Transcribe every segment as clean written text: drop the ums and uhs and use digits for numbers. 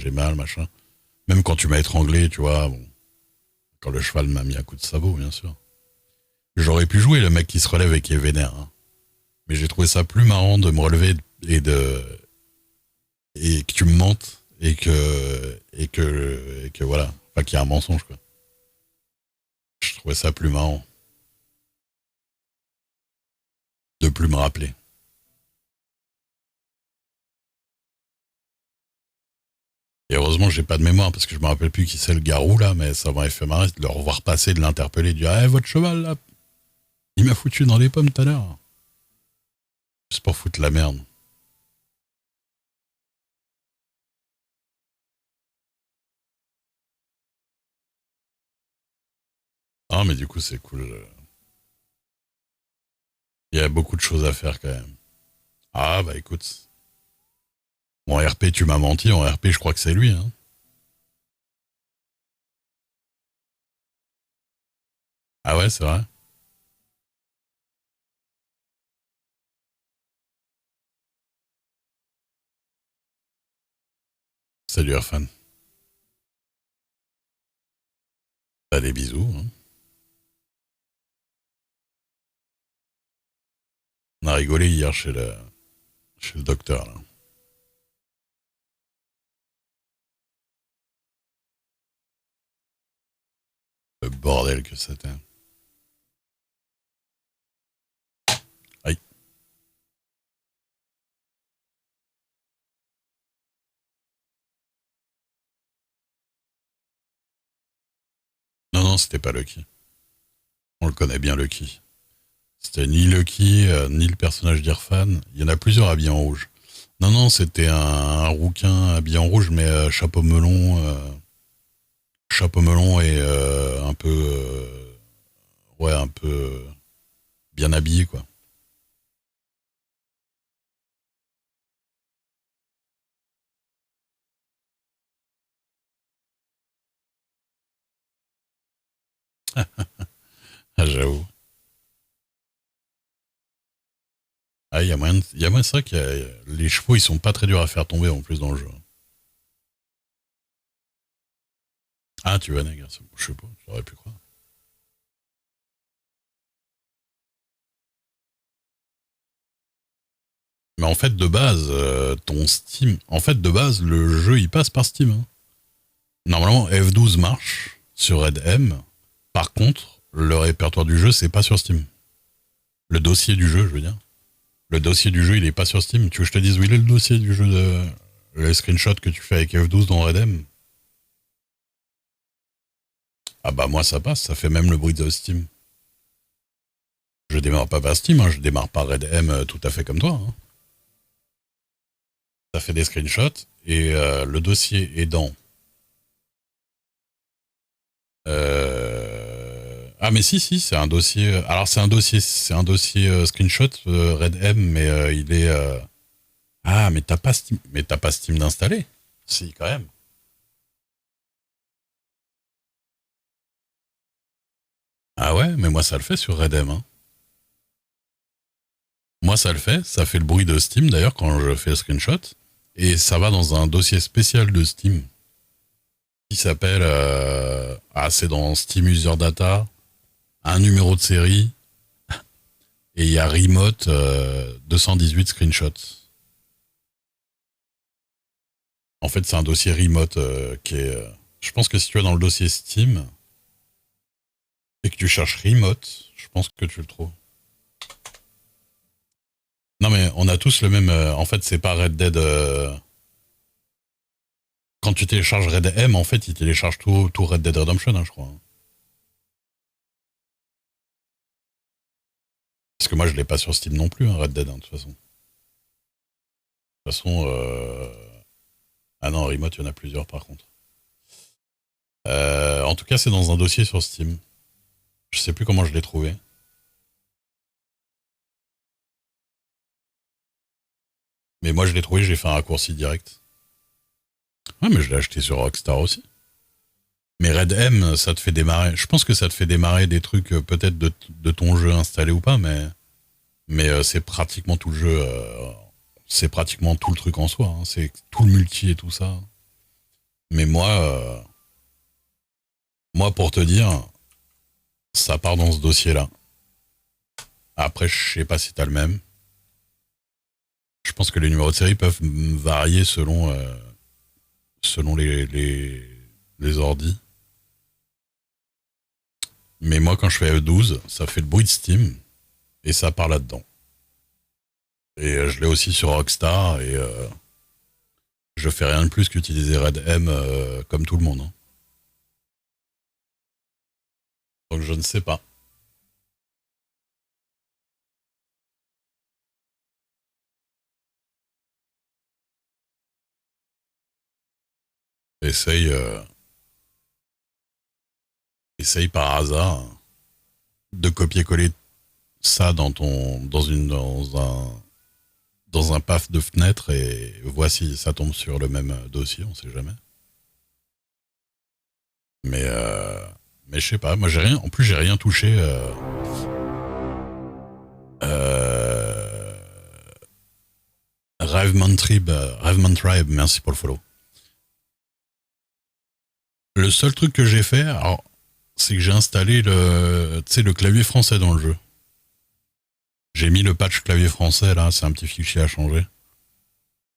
j'ai mal, machin. Même quand tu m'as étranglé, tu vois, bon, quand le cheval m'a mis un coup de sabot, bien sûr. J'aurais pu jouer le mec qui se relève et qui est vénère, hein. Mais j'ai trouvé ça plus marrant de me relever et que tu me mentes et que voilà, enfin qu'il y a un mensonge quoi. Je trouvais ça plus marrant de plus me rappeler. Et heureusement j'ai pas de mémoire parce que je me rappelle plus qui c'est le garou là, mais ça m'avait fait marrer de le revoir passer, de l'interpeller, de dire ah votre cheval là, il m'a foutu dans les pommes tout à l'heure. C'est pour foutre la merde. Ah mais du coup c'est cool. Il y a beaucoup de choses à faire quand même. Ah bah écoute, en RP tu m'as menti, en RP je crois que c'est lui, hein. Ah ouais c'est vrai. Salut Irfan. Allez bisous, hein. On a rigolé hier chez le docteur là. Le bordel que c'était. Aïe. Non, non, c'était pas Lucky. On le connaît bien, Lucky. C'était ni Lucky, ni le personnage d'Irfan. Il y en a plusieurs habillés en rouge. Non, non, c'était un rouquin habillé en rouge, mais chapeau melon et un peu, ouais, un peu bien habillé, quoi. Ah, j'avoue. Ah, il y a moyen, c'est vrai que les chevaux, ils sont pas très durs à faire tomber en plus dans le jeu. Ah, tu vois, Nègre, je sais pas, j'aurais pu croire. Mais en fait, de base, ton Steam, en fait, de base, le jeu, il passe par Steam, hein. Normalement, F12 marche sur Red M. Par contre, le répertoire du jeu, c'est pas sur Steam. Le dossier du jeu, je veux dire. Le dossier du jeu, il est pas sur Steam. Tu veux que je te dise où il est le dossier du jeu le screenshot que tu fais avec F12 dans Red M? Ah bah moi ça passe, ça fait même le bruit de Steam. Je démarre pas par Steam, hein, je démarre par Red M tout à fait comme toi, hein. Ça fait des screenshots et le dossier est dans. Ah mais si si, c'est un dossier. Alors c'est un dossier screenshot Red M, mais il est. Ah mais t'as pas Steam d'installer. Si quand même. Ah ouais, mais moi ça le fait sur Red M, hein. Moi ça le fait, ça fait le bruit de Steam d'ailleurs quand je fais le screenshot et ça va dans un dossier spécial de Steam qui s'appelle. Ah c'est dans Steam User Data, un numéro de série et il y a Remote 218 screenshots. En fait, c'est un dossier remote qui est. Je pense que si tu es dans le dossier Steam et que tu cherches remote, je pense que tu le trouves. Non, mais on a tous le même. En fait, c'est pas Red Dead. Quand tu télécharges Red M, en fait, il télécharge tout Red Dead Redemption, hein, je crois. Parce que moi, je l'ai pas sur Steam non plus, hein, Red Dead, hein, de toute façon. De toute façon. Ah non, remote, il y en a plusieurs par contre. En tout cas, c'est dans un dossier sur Steam. Je sais plus comment je l'ai trouvé. Mais moi, je l'ai trouvé, j'ai fait un raccourci direct. Ouais, mais je l'ai acheté sur Rockstar aussi. Mais Red M, ça te fait démarrer. Je pense que ça te fait démarrer des trucs peut-être de ton jeu installé ou pas, mais c'est pratiquement tout le jeu. C'est pratiquement tout le truc en soi, hein. C'est tout le multi et tout ça. Mais moi, pour te dire, ça part dans ce dossier-là. Après, je sais pas si t'as le même. Je pense que les numéros de série peuvent varier selon les ordis. Mais moi, quand je fais F12, ça fait le bruit de Steam et ça part là-dedans. Et je l'ai aussi sur Rockstar et je fais rien de plus qu'utiliser RedM comme tout le monde, hein. Donc je ne sais pas. Essaye, essaye par hasard de copier-coller ça dans un path de fenêtre et vois si ça tombe sur le même dossier, on sait jamais. Mais mais je sais pas, moi j'ai rien, en plus j'ai rien touché. Euh, Raveman Tribe, merci pour le follow. Le seul truc que j'ai fait, alors, c'est que j'ai installé le clavier français dans le jeu. J'ai mis le patch clavier français là, c'est un petit fichier à changer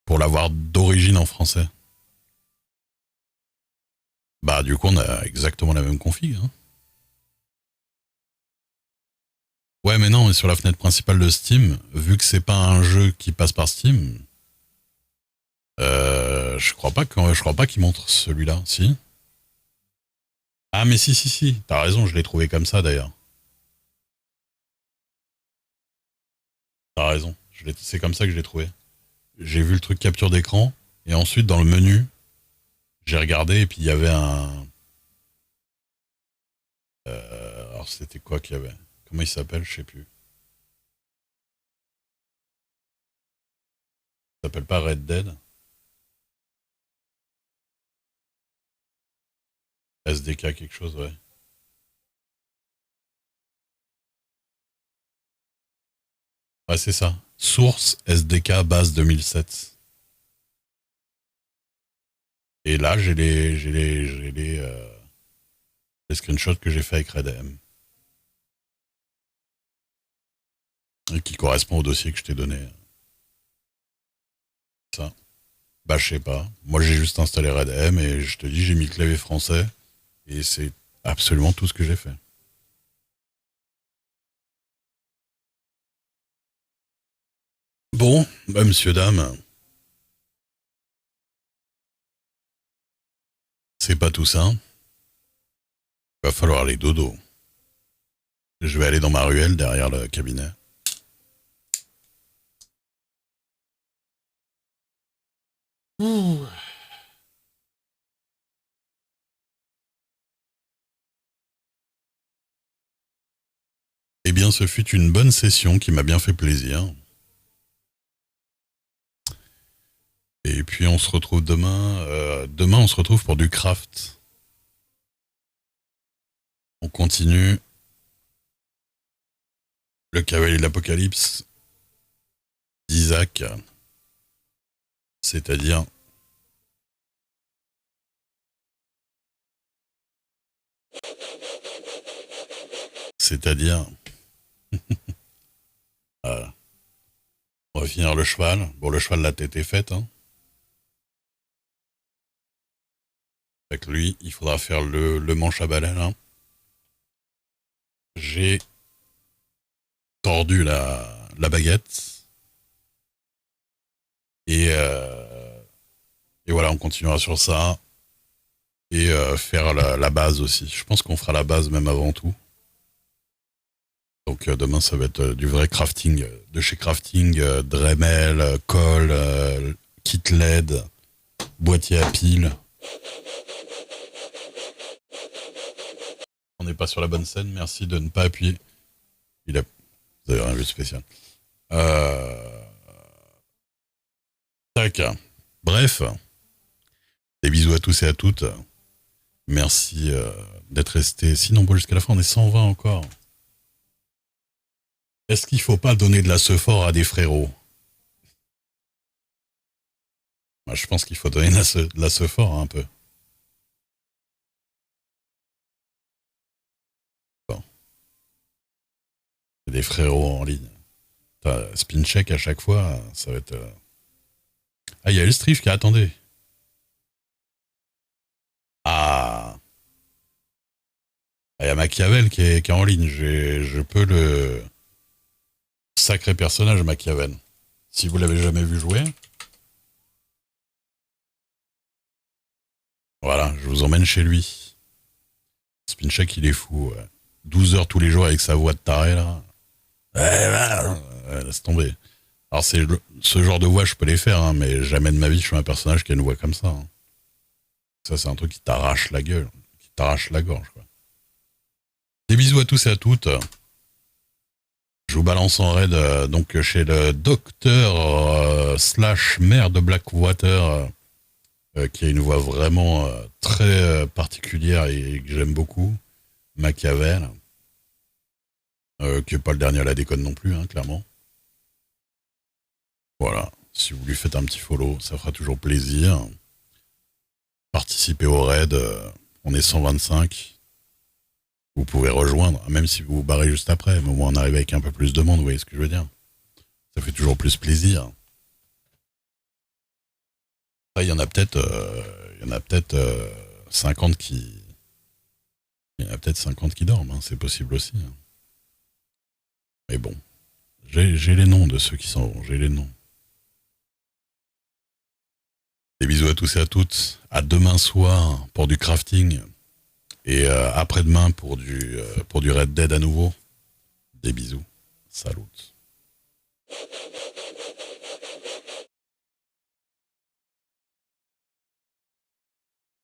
pour l'avoir d'origine en français. Bah du coup on a exactement la même config, hein. Ouais mais non, mais sur la fenêtre principale de Steam, vu que c'est pas un jeu qui passe par Steam, je crois pas qu'il montre celui-là, si. Ah mais si, t'as raison, je l'ai trouvé comme ça d'ailleurs. T'as raison, c'est comme ça que je l'ai trouvé. J'ai vu le truc capture d'écran et ensuite dans le menu, j'ai regardé et puis il y avait un. Alors c'était quoi qu'il y avait? Comment il s'appelle? Je sais plus. Il s'appelle pas Red Dead? SDK quelque chose, ouais. Ouais, c'est ça. Source SDK base 2007. Et là, les screenshots que j'ai fait avec RedM. Et qui correspond au dossier que je t'ai donné. Ça. Bah, je sais pas. Moi, j'ai juste installé RedM et je te dis, j'ai mis le clavier français. Et c'est absolument tout ce que j'ai fait. Bon, bah, monsieur, dame, c'est pas tout ça. Va falloir aller dodo. Je vais aller dans ma ruelle derrière le cabinet. Ouh. Eh bien, ce fut une bonne session qui m'a bien fait plaisir. Et puis, on se retrouve demain. Demain, on se retrouve pour du craft. On continue. Le cavalier de l'Apocalypse d'Isaac. C'est-à-dire. C'est-à-dire. Voilà. On va finir le cheval. Bon, le cheval, la tête est faite, hein. Avec lui, il faudra faire le manche à balai, là. J'ai tordu la baguette. Et voilà, on continuera sur ça. Et faire la base aussi. Je pense qu'on fera la base même avant tout. Donc demain, ça va être du vrai crafting. De chez Crafting, Dremel, colle, kit LED, boîtier à piles. On n'est pas sur la bonne scène. Merci de ne pas appuyer. Vous avez rien vu de spécial. Tac. Bref. Des bisous à tous et à toutes. Merci d'être restés si nombreux jusqu'à la fin. On est 120 encore. Est-ce qu'il faut pas donner de la sephore à des frérots? Moi, je pense qu'il faut donner de la sephore un peu. des frérots en ligne. Spin check à chaque fois, ça va être. Ah, il y a Elstrif qui attendait. Ah, il y a Machiavel qui est en ligne. Je peux le. Sacré personnage, Machiavel. Si vous l'avez jamais vu jouer, voilà, je vous emmène chez lui. Spincheck, il est fou. Ouais. 12 heures tous les jours avec sa voix de taré, là. Laisse tomber. Alors, ce genre de voix, je peux les faire, hein, mais jamais de ma vie, je suis un personnage qui a une voix comme ça. Hein. Ça, c'est un truc qui t'arrache la gueule, qui t'arrache la gorge, quoi. Des bisous à tous et à toutes. Je vous balance en raid donc chez le docteur slash maire de Blackwater, qui a une voix vraiment très particulière et que j'aime beaucoup. Machiavel, qui n'est pas le dernier à la déconne non plus, hein, clairement. Voilà, si vous lui faites un petit follow, ça fera toujours plaisir. Participez au raid, on est 125. Vous pouvez rejoindre, même si vous vous barrez juste après, mais au moins on arrive avec un peu plus de monde, vous voyez ce que je veux dire. Ça fait toujours plus plaisir. Il y en a peut-être 50 qui. Il y en a peut-être 50 qui dorment, hein, c'est possible aussi. Hein. Mais bon, j'ai les noms de ceux qui s'en vont, j'ai les noms. Des bisous à tous et à toutes. À demain soir pour du crafting. Et après-demain pour du Red Dead à nouveau. Des bisous. Salut.